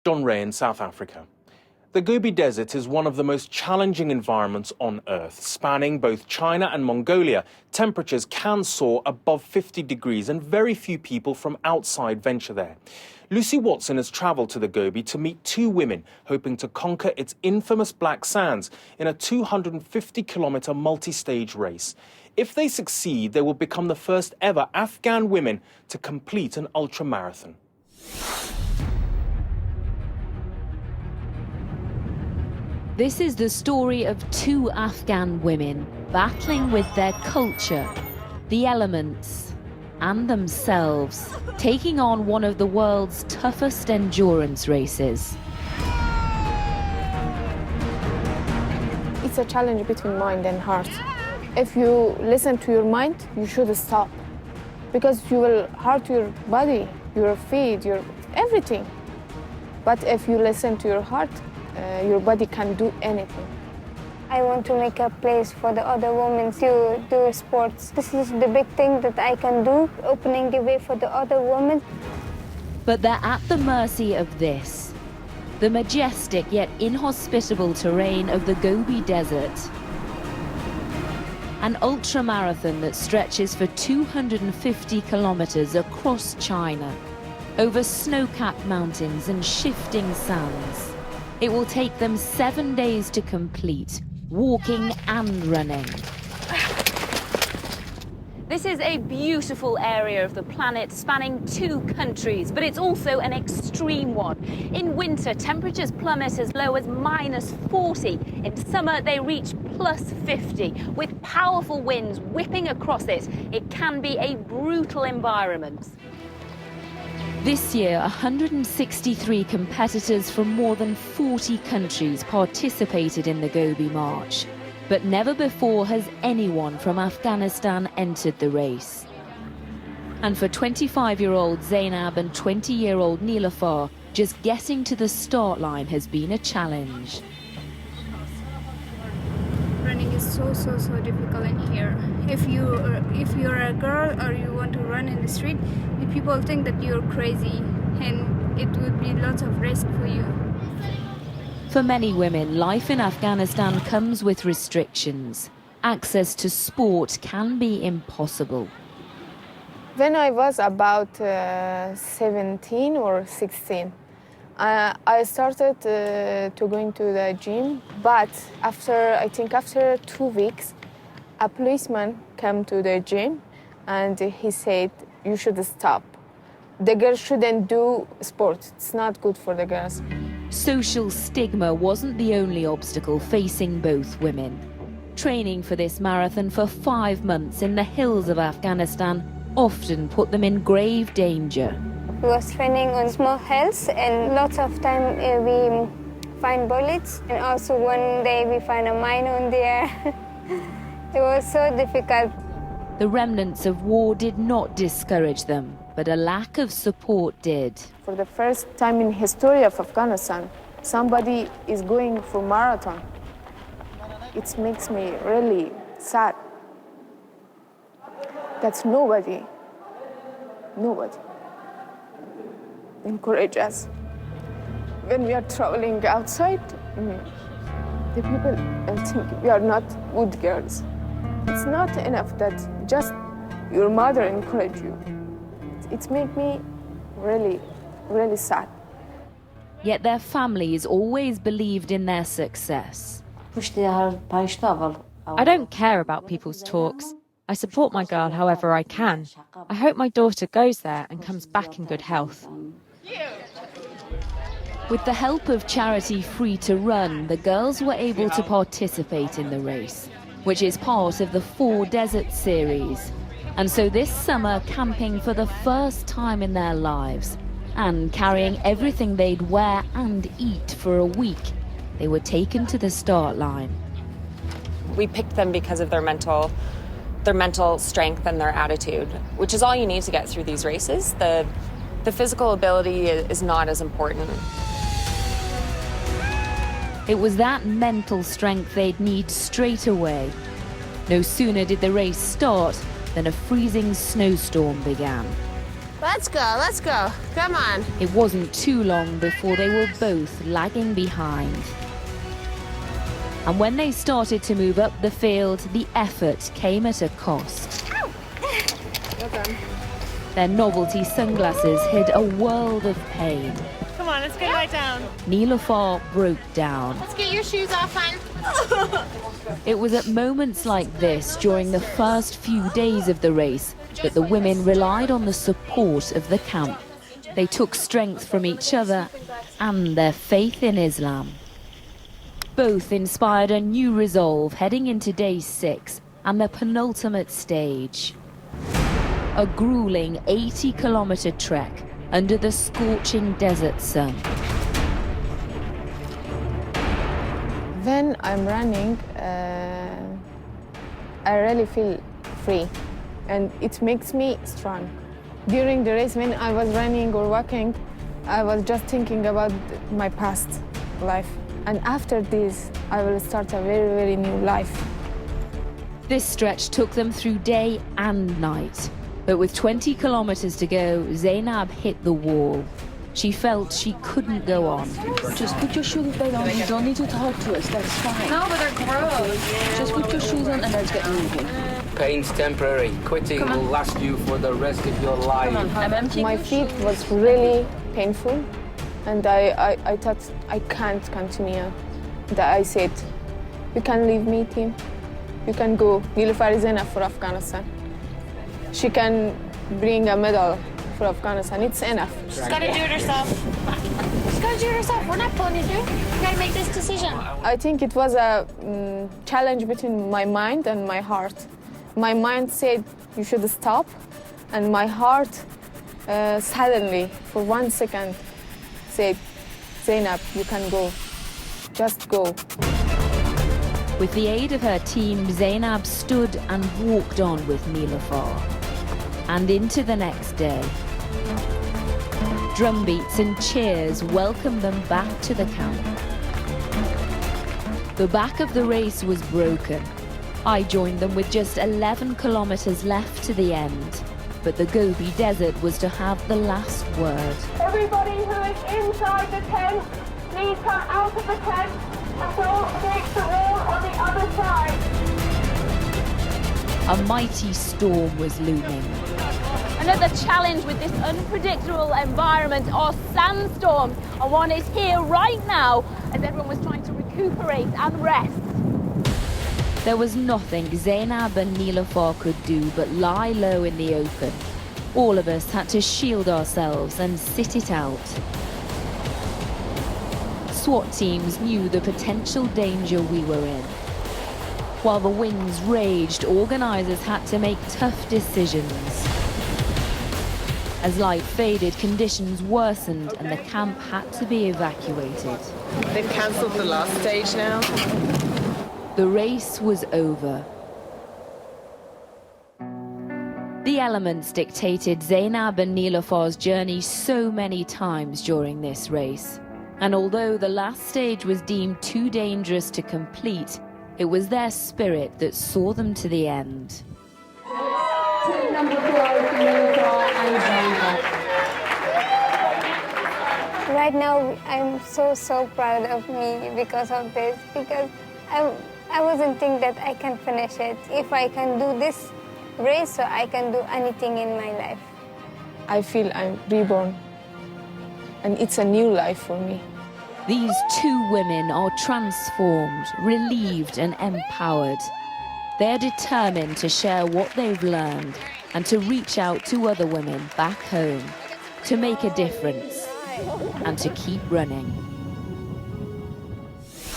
John Ray in South Africa. The Gobi Desert is one of the most challenging environments on Earth. Spanning both China and Mongolia, temperatures can soar above 50 degrees and very few people from outside venture there. Lucy Watson has travelled to the Gobi to meet two women hoping to conquer its infamous black sands in a 250-kilometre multi-stage race. If they succeed, they will become the first ever Afghan women to complete an ultramarathon. This is the story of two Afghan women battling with their culture, the elements, and themselves, taking on one of the world's toughest endurance races. It's a challenge between mind and heart. If you listen to your mind, you should stop, because you will hurt your body, your feet, your everything. But if you listen to your heart, your body can do anything. I want to make a place for the other women to do sports. This is the big thing that I can do, opening the way for the other women. But they're at the mercy of this, the majestic yet inhospitable terrain of the Gobi Desert. An ultramarathon that stretches for 250 kilometers across China, over snow-capped mountains and shifting sands. It will take them 7 days to complete, walking and running. This is a beautiful area of the planet spanning 2 countries, but it's also an extreme one. In winter, temperatures plummet as low as -40. In summer, they reach +50. With powerful winds whipping across it, it can be a brutal environment. This year, 163 competitors from more than 40 countries participated in the Gobi March. But never before has anyone from Afghanistan entered the race. And for 25-year-old Zainab and 20-year-old Nilafar, just getting to the start line has been a challenge. Running is so difficult in here. If you're a girl or you want to run in the street, the people think that you're crazy, and it would be lots of risk for you. For many women, life in Afghanistan comes with restrictions. Access to sport can be impossible. When I was about 17 or 16, I started to go into the gym, but I think after 2 weeks, a policeman came to the gym and he said, you should stop. The girls shouldn't do sport. It's not good for the girls. Social stigma wasn't the only obstacle facing both women. Training for this marathon for 5 months in the hills of Afghanistan often put them in grave danger. We was training on small hills, and lots of time we find bullets, and also one day we find a mine on there. It was so difficult. The remnants of war did not discourage them, but a lack of support did. For the first time in history of Afghanistan, somebody is going for marathon. It makes me really sad. That's nobody encourage us. When we are traveling outside, the people think we are not good girls. It's not enough that just your mother encourage you. It makes me really sad. Yet their families always believed in their success. I don't care about people's talks. I support my girl however I can. I hope my daughter goes there and comes back in good health. With the help of charity Free to Run, the girls were able to participate in the race, which is part of the 4 Desert series. And so this summer, camping for the first time in their lives and carrying everything they'd wear and eat for a week, they were taken to the start line. We picked them because of their mental strength and their attitude, which is all you need to get through these races. The physical ability is not as important. It was that mental strength they'd need straight away. No sooner did the race start than a freezing snowstorm began. Let's go. Come on. It wasn't too long before they were both lagging behind. And when they started to move up the field, the effort came at a cost. Well done. Their novelty sunglasses hid a world of pain. Come on, let's go lie down. Niloufar broke down. Let's get your shoes off, hon. It was at moments like this, during the first few days of the race, that the women relied on the support of the camp. They took strength from each other and their faith in Islam. Both inspired a new resolve heading into day 6 and the penultimate stage. A grueling 80-kilometer trek under the scorching desert sun. When I'm running, I really feel free, and it makes me strong. During the race, when I was running or walking, I was just thinking about my past life. And after this, I will start a very, very new life. This stretch took them through day and night. But with 20 kilometers to go, Zainab hit the wall. She felt she couldn't go on. Just put your shoes back on. You don't need to talk to us. That's fine. No, but they're gross. Just put your shoes on and let's get moving. Pain's temporary. Quitting will last you for the rest of your life. I'm emptying My your feet shoes. was really painful, and I thought I can't continue. And I said, you can leave me, team. You can go. Niloufar is enough for Afghanistan. She can bring a medal for Afghanistan. It's enough. She's got to do it herself. She's got to do it herself. We're not pulling you through. You got to make this decision. I think it was a challenge between my mind and my heart. My mind said you should stop, and my heart suddenly, for 1 second, said, Zainab, you can go. Just go. With the aid of her team, Zainab stood and walked on with Niloufar. And into the next day. Drumbeats and cheers welcomed them back to the camp. The back of the race was broken. I joined them with just 11 kilometers left to the end. But the Gobi Desert was to have the last word. Everybody who is inside the tent, please come out of the tent and go against the wall on the other side. A mighty storm was looming. Another challenge with this unpredictable environment are sandstorms. And one is here right now as everyone was trying to recuperate and rest. There was nothing Zainab and Niloufar could do but lie low in the open. All of us had to shield ourselves and sit it out. SWAT teams knew the potential danger we were in. While the winds raged, organisers had to make tough decisions. As light faded, conditions worsened and the camp had to be evacuated. They've cancelled the last stage now. The race was over. The elements dictated Zainab and Niloufar's journey so many times during this race. And although the last stage was deemed too dangerous to complete, it was their spirit that saw them to the end. Number 4, Niloufar and Zainab. Right now, I'm so proud of me because of this, because I wasn't think that I can finish it. If I can do this race, so I can do anything in my life. I feel I'm reborn, and it's a new life for me. These two women are transformed, relieved and empowered. They're determined to share what they've learned and to reach out to other women back home, to make a difference and to keep running.